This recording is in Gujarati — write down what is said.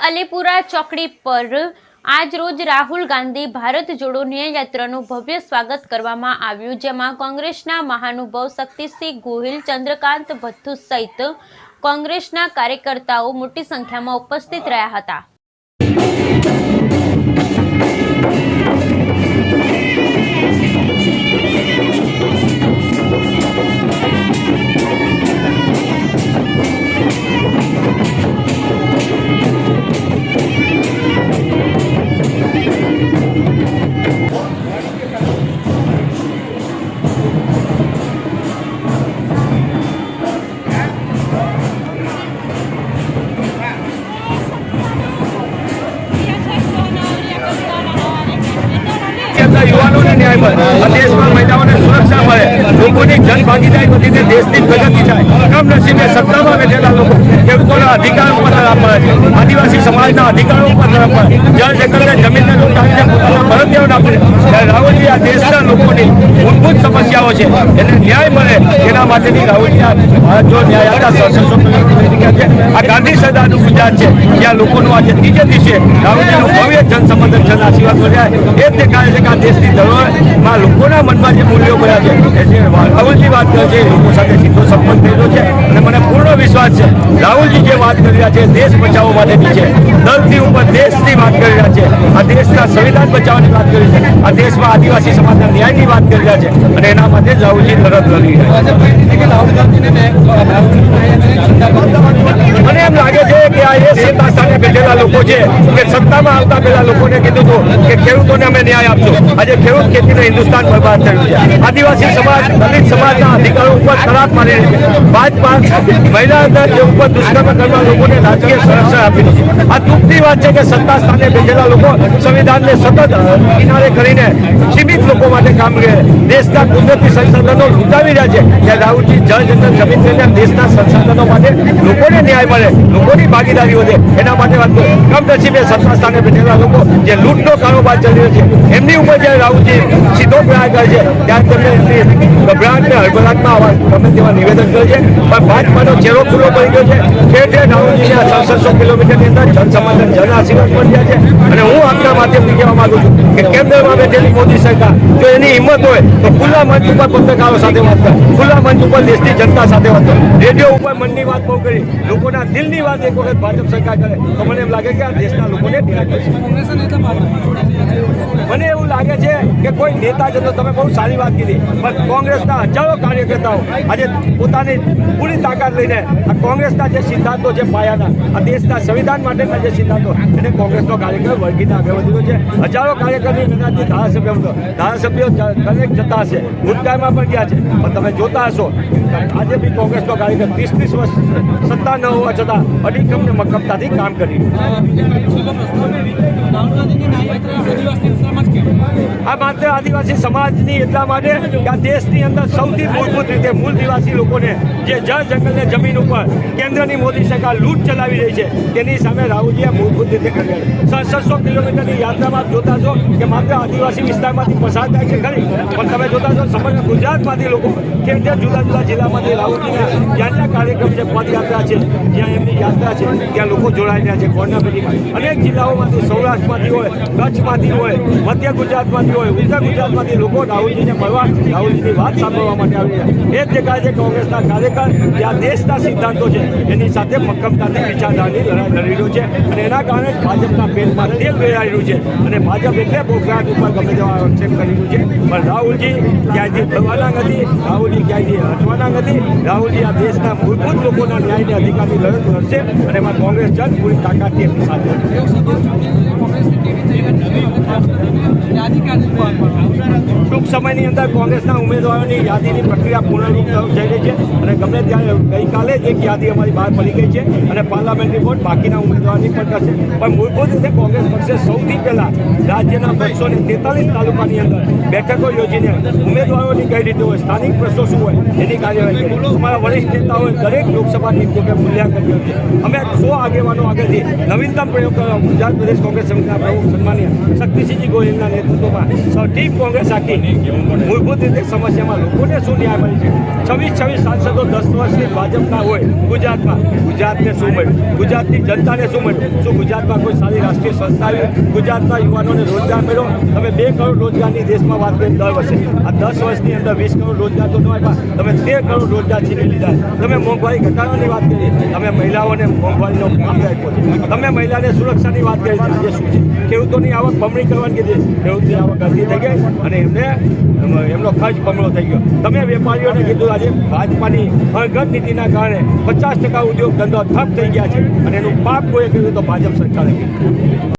અલીપુરા ચોકડી પર આજ રોજ રાહુલ ગાંધી ભારત જોડો ન્યાય યાત્રાનું ભવ્ય સ્વાગત કરવામાં આવ્યું, જેમાં કોંગ્રેસના મહાનુભાવ શક્તિસિંહ ગોહિલ, ચંદ્રકાંત ભથ્થુ સહિત કોંગ્રેસના કાર્યકર્તાઓ મોટી સંખ્યામાં ઉપસ્થિત રહ્યા હતા। युवाओं ने न्याय મળે, देश में महिलाओं सुरक्षा મળે, લોકોની જનભાગીદારી વધીને દેશની પ્રગતિ થાય। કમનસીબે સત્તામાં બેઠેલા લોકો ખેડૂતોના અધિકારો પર તરફ પડે છે, આદિવાસી સમાજના અધિકારો પર તરફ પડે, જળ જંગલને જમીનને લૂંટાવીને પોતાના ફરજિયાત આપે છે। રાહુલજી આ દેશના લોકોની મૂળભૂત સમસ્યાઓ છે, એને ન્યાય મળે એના માટેની રાહુલજી ભારત જોડો ન્યાય યાત્રા છે। આ ગાંધી સરદારનું ગુજરાત છે, જ્યાં લોકોનું આજે ત્રીજે દિવસે રાહુલજીનું ભવ્ય જનસંબંધન જન આશીર્વાદ મળ્યા એ જ દેખાય છે કે આ દેશની ધરોહરમાં લોકોના મનમાં જે મૂલ્યો મળ્યા છે એ રાહુલજી વાત કરે છે, લોકો સાથે સીધો સંપર્ક થયેલો છે અને મને પૂર્ણ વિશ્વાસ છે રાહુલજી જે વાત કરી રહ્યા છે દેશ બચાવવા માટેની છે, દલથી ઉપર દેશની વાત કરી રહ્યા છે, આ દેશના સંવિધાન બચાવવાની વાત કરી છે, આ દેશમાં આદિવાસી સમાજના ન્યાયની વાત કરી રહ્યા છે અને એના માટે જ રાહુલજી લડત લડી રહ્યા છે। મને એમ લાગે છે કે આ એ સત્તા સ્થાને બેઠેલા લોકો છે કે સત્તામાં આવતા પહેલા લોકોને કીધું હતું કે ખેડૂતોને અમે ન્યાય આપશો। આજે ખેડૂત ખેતીને હિન્દુસ્તાન બરબાદ થયું છે, આદિવાસી સમાજ દલિત સમાજના અધિકારો ઉપર ખરાબ મારી રહી છે, ભાજપા મહિલા ઉપર દુષ્કર્મ કરવા લોકોને રાજકીય સંરક્ષણ આપી છે। આ દુઃખની વાત છે કે સત્તા સ્થાને બેઠેલા લોકો સંવિધાનને સતત કિનારે કરીને સીમિત લોકો માટે કામ કરે, દેશના કુદરતી સંસાધનો લૂંટાવી રહ્યા છે। ત્યાં રાહુલજી જળ જંગલ જમીન લઈને દેશના સંસાધનો માટે લોકોને ન્યાય મળે, લોકોની ભાગીદારી વધે એના માટે વાત કરે। કમનસીબે સત્તા સ્થાને બેઠેલા લોકો જે લૂંટનો કારોબાર ચાલી રહ્યો છે એમની ઉપર જ્યારે રાહુલજી સીધો પ્રહાર કરે છે ત્યારે તેમને એમની ગભરાટને હળબળાટમાં ગમે તેવા નિવેદન કરે છે, પણ ભાજપાનો ચહેરો ખુલ્લો પડી ગયો છે। ઠેર ઠેર રાહુલજીને 600 કિલોમીટરની અંદર જનસંબંધન જન આશીર્વાદ મળ્યા છે અને હું આપના માધ્યમથી કહેવા માંગુ છું કે કેન્દ્રમાં બેઠેલી મોદી સરકાર જો એની હિંમત હોય તો ખુલ્લા મંચ ઉપર પત્રકારો સાથે વાત કરે, ખુલ્લા મંચ ઉપર દેશની જનતા સાથે વાત કરે, રેડિયો ઉપર મનની વાત બહુ કરી, લોકોના દિલની વાત એક વખત ભાજપ સરકાર કરે તો મને એમ લાગે કે આ દેશના લોકોને ન્યાય મળશે। મને એવું લાગે છે કે કોઈ નેતા જતો તમે બહુ સારી વાત કીધી, પણ કોંગ્રેસના હજારો કાર્યકર્તાઓ આજે પોતાની પૂરી તાકાત લઈને આ કોંગ્રેસના જે સિદ્ધાંતો છે પાયાના, આ દેશના સંવિધાન માટેના જે સિદ્ધાંતો એને કોંગ્રેસનો કાર્યક્રમ વળગીને આગળ વધ્યો છે। હજારો કાર્યકરની મહેનતથી ધારાસભ્યો દરેક જતા હશે, ભૂતકાળમાં પણ ગયા છે, પણ તમે જોતા હશો આજે બી કોંગ્રેસનો કાર્યક્રમ 30 વર્ષ સત્તા ન હોવા છતાં અડીખમ ને મક્કમતાથી કામ કરી આ માત્ર આદિવાસી સમાજની એટલા માટે કે આ દેશની અંદર સૌથી મૂળભૂત રીતે મૂળ નિવાસી લોકોને જે જળ જંગલને જમીન ઉપર કેન્દ્રની મોદી સરકાર લૂંટ ચલાવી રહી છે તેની સામે રાહુલજીએ મૂળભૂત રીતે કરી 600 કિલોમીટરની યાત્રામાં જોતા છો કે માત્ર આદિવાસી વિસ્તારમાંથી પસાર થાય છે ખરી, પણ તમે જોતા છો સમગ્ર ગુજરાતમાંથી લોકો કે જુદા જુદા જિલ્લામાંથી રાહુલજીના જ્યાં જ્યાં કાર્યક્રમ છે, પદયાત્રા છે, જ્યાં એમની યાત્રા છે ત્યાં લોકો જોડાઈ રહ્યા છે। કોર્નાપેટીમાં અનેક જિલ્લાઓમાંથી, સૌરાષ્ટ્રમાંથી હોય, કચ્છમાંથી હોય, મધ્ય ગુજરાતમાંથી હોય, ઉત્તર ગુજરાતમાંથી લોકો રાહુલજીને મળવા, રાહુલજીની વાત સાંભળવા માટે આવી રહ્યા છે। એ જ દેખાય છે કોંગ્રેસના કાર્યકર જે આ દેશના સિદ્ધાંતો છે એની સાથે મક્કમતાથી વિચારધારાની લડાઈ લડી રહ્યું છે અને એના કારણે ભાજપના પેટમાં તેલ વેરાઈ રહ્યું છે અને ભાજપ એટલે બોખરાટ ઉપર ગમે તેવા આક્ષેપ કરી રહ્યું છે, પણ રાહુલજી ક્યાંયથી ભરવાના નથી, રાહુલજી ક્યાંયથી હટવાના નથી। રાહુલજી આ દેશના મૂળભૂત લોકોના ન્યાયની અધિકારની લડત લડશે અને એમાં કોંગ્રેસ જન પૂરી તાકાતથી એમની સાથે ટૂંક સમયની અંદર કોંગ્રેસના ઉમેદવારોની યાદીની પ્રક્રિયા પૂર્ણરૂપ થઈ રહી છે અને ગમે ત્યારે ગઈકાલે જ એક યાદી અમારી બહાર પડી ગઈ છે અને પાર્લામેન્ટરી વોટ બાકીના ઉમેદવારની પણ કરશે, પણ મૂળભૂત રીતે કોંગ્રેસ પક્ષે સૌથી પહેલાં રાજ્યના 243 તાલુકાની અંદર બેઠકો યોજીને ઉમેદવારોની કઈ રીતે હોય, સ્થાનિક પ્રશ્નો શું હોય એની કાર્યવાહી કરી। અમારા વરિષ્ઠ નેતાઓએ દરેક લોકસભાની રીતે મૂલ્યાંકન કર્યું છે। અમે 100 આગેવાનો આગળથી નવીનતમ પ્રયોગ કરવા ગુજરાત પ્રદેશ કોંગ્રેસ સમિતિના પ્રમુખ સન્માનીય શક્તિ શક્તિસિંહજી ગોહિલના નેતૃત્વમાં ટીમ કોંગ્રેસ આખી મૂળભૂત રીતે સમસ્યામાં લોકોને શું ન્યાય મળી છે? 26 સાંસદો 10 વર્ષથી ભાજપના હોય ગુજરાતમાં, ગુજરાતને શું મળ્યું? ગુજરાતની જનતાને શું મળ્યું? શું ગુજરાતમાં કોઈ સારી રાષ્ટ્રીય સંસ્થા આવી? ગુજરાતના યુવાનોને રોજગાર મળ્યો? તમે 2 કરોડ રોજગારની દેશમાં વાત કરી દર વર્ષે. આ 10 વર્ષની અંદર 20 કરોડ રોજગાર તો ન આપ્યા, તમે 13 કરોડ રોજગાર છીનવી લીધા. તમે મોંઘવારી ઘટાડવાની વાત કરી, તમે મહિલાઓને મોંઘવારીનો માફી આપ્યો છે. તમે મહિલાને સુરક્ષાની વાત કરી, આજે શું છે? ખેડૂતોની આવક બમણી કરવાની કીધી, ખેડૂતની આવક અડધી થઈ ગઈ અને એમનો ખર્ચ બમણો થઈ ગયો. તમે વેપારીઓને કીધું, આજે ભાજપાની અણઘડ નીતિના કારણે 50% ઉદ્યોગ ધંધો ઠપ થઈ ગયા છે અને એનું પાપ કોઈ કર્યું તો ભાજપ સરકારે કર્યું.